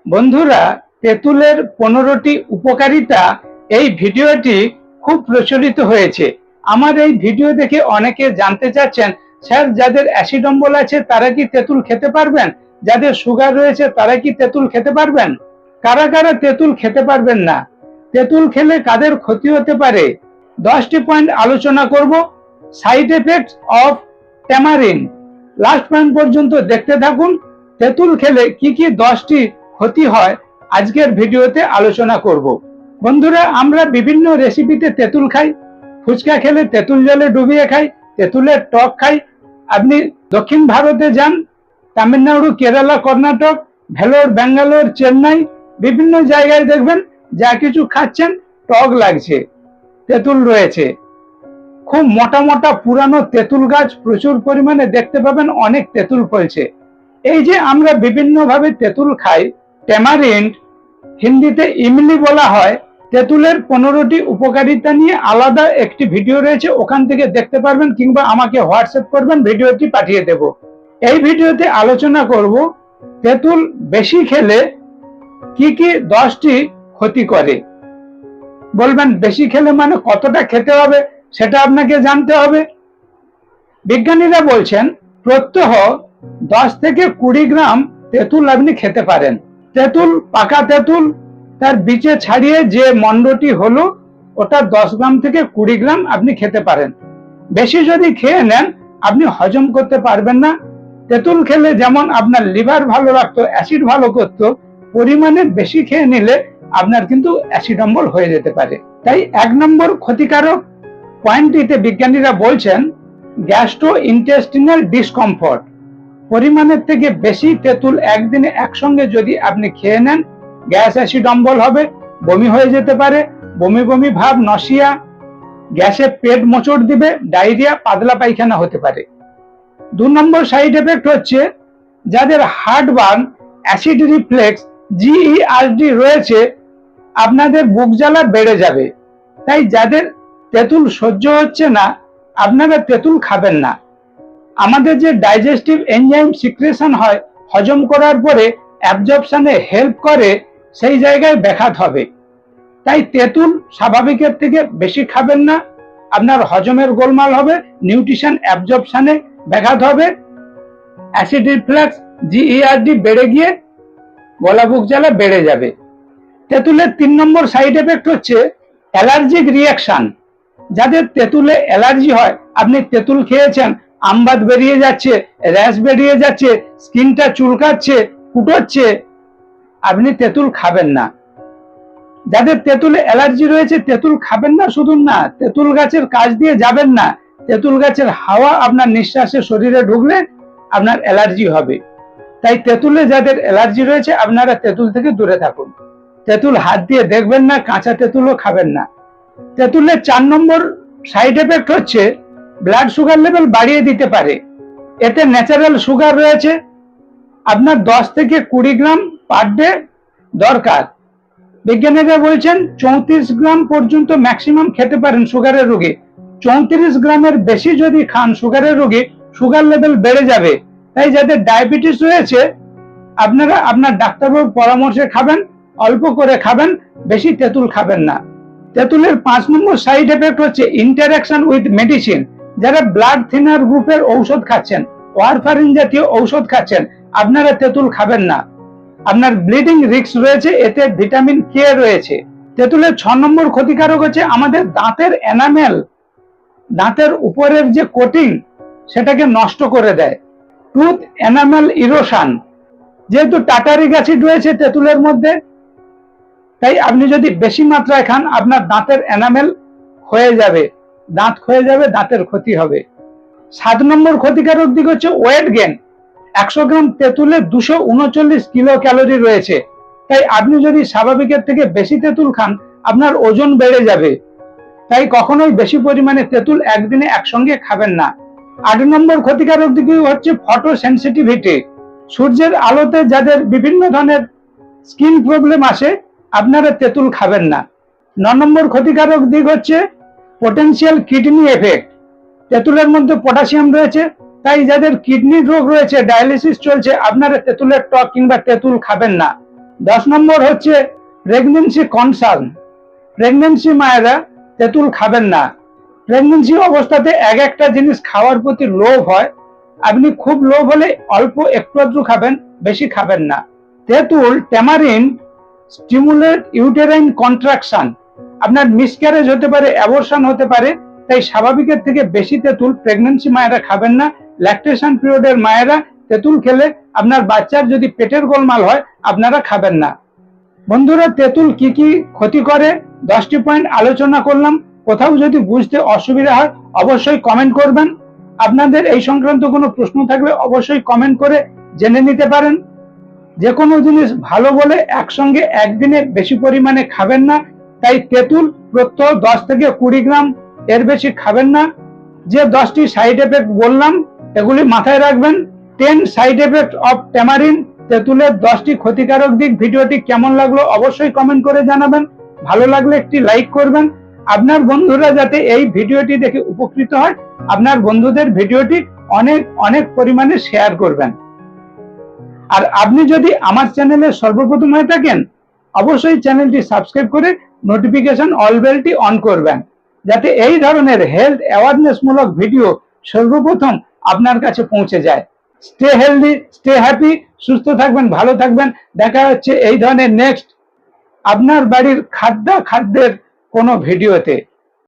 বন্ধুরা, তেঁতুলের 15টি উপকারিতা এই ভিডিওটি খুব প্রচলিত হয়েছে। আমার এই ভিডিও দেখে অনেকে জানতে চাচ্ছেন, স্যার যাদের অ্যাসিড অম্বল আছে তারা কি তেঁতুল খেতে পারবেন? যাদের সুগার রয়েছে তারা কি তেঁতুল খেতে পারবেন? কারা কারা তেঁতুল খেতে পারবেন না? তেঁতুল খেলে কাদের ক্ষতি হতে পারে? 10টি পয়েন্ট আলোচনা করব। Side effects of tamarin. Last point পর্যন্ত দেখতে থাকুন। তেঁতুল খেলে কি কি 10টি ক্ষতি হয় আজকের ভিডিওতে আলোচনা করব। বন্ধুরা, আমরা বিভিন্ন রেসিপিতে তেঁতুল খাই। ফুচকা খেলে তেঁতুল জলে ডুবিয়ে খাই, তেঁতুলের টক খাই। আপনি দক্ষিণ ভারতে যান, তামিলনাড়ু, কেরালা, কর্ণাটক, ভেলোর, ব্যাঙ্গালোর, চেন্নাই, বিভিন্ন জায়গায় দেখবেন যা কিছু খাচ্ছেন টক লাগছে, তেঁতুল রয়েছে। খুব মোটা মোটা পুরানো তেঁতুল গাছ প্রচুর পরিমাণে দেখতে পাবেন, অনেক তেঁতুল ফলছে। এই যে আমরা বিভিন্ন ভাবে তেঁতুল খাই, ট্যামারিন্ড, হিন্দিতে ইমলি বলা হয়। তেঁতুলের 15টি উপকারিতা নিয়ে আলাদা একটি ভিডিও রয়েছে, ওখান থেকে দেখতে পারবেন, কিংবা আমাকে হোয়াটসঅ্যাপ করবেন, ভিডিওটি পাঠিয়ে দেব। এই ভিডিওতে আলোচনা করব তেঁতুল বেশি খেলে কি কি 10টি ক্ষতি করে। বলবেন বেশি খেলে মানে কতটা খেতে হবে, সেটা আপনাকে জানতে হবে। বিজ্ঞানীরা বলছেন প্রত্যহ 10 থেকে 20 গ্রাম তেঁতুল আপনি খেতে পারেন। তেঁতুল, পাকা তেঁতুল, তার বীজে ছাড়িয়ে যে মন্ডটি হলো ওটা 10 গ্রাম থেকে 20 গ্রাম আপনি খেতে পারেন। বেশি যদি খেয়ে নেন আপনি হজম করতে পারবেন না। তেঁতুল খেলে যেমন আপনার লিভার ভালো রাখতো, অ্যাসিড ভালো করতো, পরিমাণে বেশি খেয়ে নিলে আপনার কিন্তু অ্যাসিড অম্বল হয়ে যেতে পারে। তাই 1 নম্বর ক্ষতিকারক পয়েন্টটিতে বিজ্ঞানীরা বলছেন গ্যাস্ট্রো ইন্টেস্টিনাল ডিসকমফর্ট। পরিমাণের থেকে বেশি তেঁতুল একদিনে একসঙ্গে যদি আপনি খেয়ে নেন, গ্যাস অ্যাসিড অম্বল হবে, বমি হয়ে যেতে পারে, বমি বমি ভাব, নসিয়া, গ্যাসে পেট মোচড় দিবে, ডায়রিয়া, পাতলা পায়খানা হতে পারে। 2 নম্বর সাইড এফেক্ট হচ্ছে যাদের হার্টবার্ন, অ্যাসিড রিফ্লেক্স, জিইআরডি রয়েছে, আপনাদের বুক জ্বালা বেড়ে যাবে। তাই যাদের তেঁতুল সহ্য হচ্ছে না, আপনারা তেঁতুল খাবেন না। আমাদের যে ডাইজেস্টিভ এনজাইম সিক্রেশন হয়, হজম করার পরে অ্যাবজর্পশনে হেল্প করে, সেই জায়গায় ব্যাঘাত হবে। তাই তেঁতুল স্বাভাবিকের থেকে বেশি খাবেন না, আপনার হজমের গোলমাল হবে, নিউট্রিশন অ্যাবজর্পশনে ব্যাঘাত হবে, অ্যাসিড রিফ্লাক্স, জিইআরডি বেড়ে গিয়ে গলা বুক জ্বালা বেড়ে যাবে। তেঁতুলের 3 নম্বর সাইড এফেক্ট হচ্ছে অ্যালার্জিক রিয়াকশন। যাদের তেঁতুলে অ্যালার্জি হয়, আপনি তেঁতুল খেয়েছেন, আমবাত বেরিয়ে যাচ্ছে, র্যাশ বেরিয়ে যাচ্ছে, স্কিনটা চুলকাচ্ছে, ফুটোচ্ছে, আপনি তেঁতুল খাবেন না। যাদের তেঁতুলে অ্যালার্জি রয়েছে তেঁতুল খাবেন না শুধু না, তেঁতুল গাছের কাছ দিয়ে যাবেন না। তেঁতুল গাছের হাওয়া আপনার নিঃশ্বাসে শরীরে ঢুকলে আপনার অ্যালার্জি হবে। তাই তেঁতুলে যাদের অ্যালার্জি রয়েছে আপনারা তেঁতুল থেকে দূরে থাকুন। তেঁতুল হাত দিয়ে দেখবেন না, কাঁচা তেঁতুলও খাবেন না। তেঁতুলের 4 নম্বর সাইড এফেক্ট হচ্ছে ব্লাড সুগার লেভেল বাড়িয়ে দিতে পারে। এতে ন্যাচারাল সুগার রয়েছে, আপনার 10 থেকে 20 গ্রাম পার ডে দরকার। বিজ্ঞানীরা বলছেন 34 গ্রাম পর্যন্ত ম্যাক্সিমাম খেতে পারেন সুগারের রোগী। 34 গ্রামের বেশি যদি খান সুগারের রোগী, সুগার লেভেল বেড়ে যাবে। তাই যাদের ডায়াবেটিস রয়েছে আপনারা আপনার ডাক্তারবাবুর পরামর্শে খাবেন, অল্প করে খাবেন, বেশি তেঁতুল খাবেন না। তেঁতুলের 5 নম্বর সাইড এফেক্ট হচ্ছে ইন্টারঅ্যাকশন উইথ মেডিসিন। যারা ব্লাড থিনার গ্রুপের ঔষধ খাচ্ছেন, ওয়ারফারিন জাতীয় ঔষধ খাচ্ছেন, আপনারা তেঁতুল খাবেন না। আপনার ব্লিডিং রিস্ক রয়েছে, এতে ভিটামিন কে রয়েছে। তেঁতুলের 6 নম্বর ক্ষতিকারক হচ্ছে আমাদের দাঁতের এনামেল, দাঁতের উপরের যে কোটিং সেটাকে নষ্ট করে দেয়। Tooth enamel erosion. যেহেতু টাটারিক অ্যাসিড রয়েছে তেঁতুলের মধ্যে, তাই আপনি যদি বেশি মাত্রায় খান আপনার দাঁতের এনামেল ক্ষয়ে যাবে, দাঁত ক্ষয়ে যাবে, দাঁতের ক্ষতি হবে। 7 নম্বর ক্ষতিকারক দিক হচ্ছে ওয়েট গেইন। 100 গ্রাম তেঁতুলে 239 কিলো ক্যালোরি রয়েছে। তাই আপনি যদি স্বাভাবিকের থেকে বেশি তেঁতুল খান আপনার ওজন বেড়ে যাবে। তাই কখনোই বেশি পরিমাণে তেঁতুল একদিনে একসঙ্গে খাবেন না। 8 নম্বর ক্ষতিকারক দিক হচ্ছে ফটো সেন্সিটিভিটি। সূর্যের আলোতে যাদের বিভিন্ন ধরনের স্কিন প্রবলেম আসে, আপনারা তেঁতুল খাবেন না। 9 নম্বর ক্ষতিকারক দিক হচ্ছে পোটেনশিয়াল কিডনি এফেক্ট। তেঁতুলের মধ্যে পটাশিয়াম রয়েছে, তাই যাদের কিডনির রোগ রয়েছে, ডায়ালিসিস চলছে, আপনারা তেঁতুলের টক কিংবা তেঁতুল খাবেন না। 10 নম্বর হচ্ছে প্রেগনেন্সি কনসার্ন। প্রেগনেন্সি মায়েরা তেঁতুল খাবেন না। প্রেগনেন্সি অবস্থাতে এক একটা জিনিস খাওয়ার প্রতি লোভ হয়। আপনি খুব লোভ হলে অল্প একটু আধটু খাবেন, বেশি খাবেন না। তেঁতুল ট্যামারিন স্টিমুলেট ইউটেরাইন কন্ট্রাকশন। আপনার মিসক্যারেজ হতে পারে, অ্যাবর্শন হতে পারে, তাই স্বাভাবিকের থেকে বেশি তেঁতুল প্রেগনেন্সি মায়েরা খাবেন না। ল্যাকটেশন পিরিয়ডের মায়েরা তেঁতুল খেলে আপনার বাচ্চার যদি পেটের গোলমাল হয় আপনারা খাবেন না। বন্ধুরা, তেঁতুল কি কি ক্ষতি করে 10টি পয়েন্ট আলোচনা করলাম। কোথাও যদি বুঝতে অসুবিধা হয় অবশ্যই কমেন্ট করবেন। আপনাদের এই সংক্রান্ত কোনো প্রশ্ন থাকলে অবশ্যই কমেন্ট করে জেনে নিতে পারেন। যে কোনো জিনিস ভালো বলে একসঙ্গে একদিনে বেশি পরিমাণে খাবেন না। তাই তেঁতুল প্রত্যহ 10 থেকে 20 গ্রাম, এর বেশি খাবেন না। যে 10টি সাইড এফেক্ট বললাম এগুলি মাথায় রাখবেন। 10 সাইড এফেক্ট অফ ট্যামারিন, তেঁতুলের 10টি ক্ষতিকারক দিক। ভিডিওটি কেমন লাগলো অবশ্যই কমেন্ট করে জানাবেন। ভালো লাগলে একটি লাইক করবেন। আপনার বন্ধুরা যাতে এই ভিডিওটি দেখে উপকৃত হয়, আপনার বন্ধুদের ভিডিওটি অনেক অনেক পরিমাণে শেয়ার করবেন। আর আপনি যদি আমার চ্যানেলে সর্বপ্রথম হয়ে থাকেন অবশ্যই চ্যানেলটি সাবস্ক্রাইব করে নোটিফিকেশন অল বেলটি অন করবেন, যাতে এই ধরনের হেলথ অ্যাওয়ারনেস মূলক ভিডিও সর্বপ্রথম আপনার কাছে পৌঁছে যায়। স্টে হেলদি, স্টে হ্যাপি, সুস্থ থাকবেন, ভালো থাকবেন। দেখা হচ্ছে এই ধরনের নেক্সট আপনার বাড়ির খাদ্যের কোনো ভিডিওতে।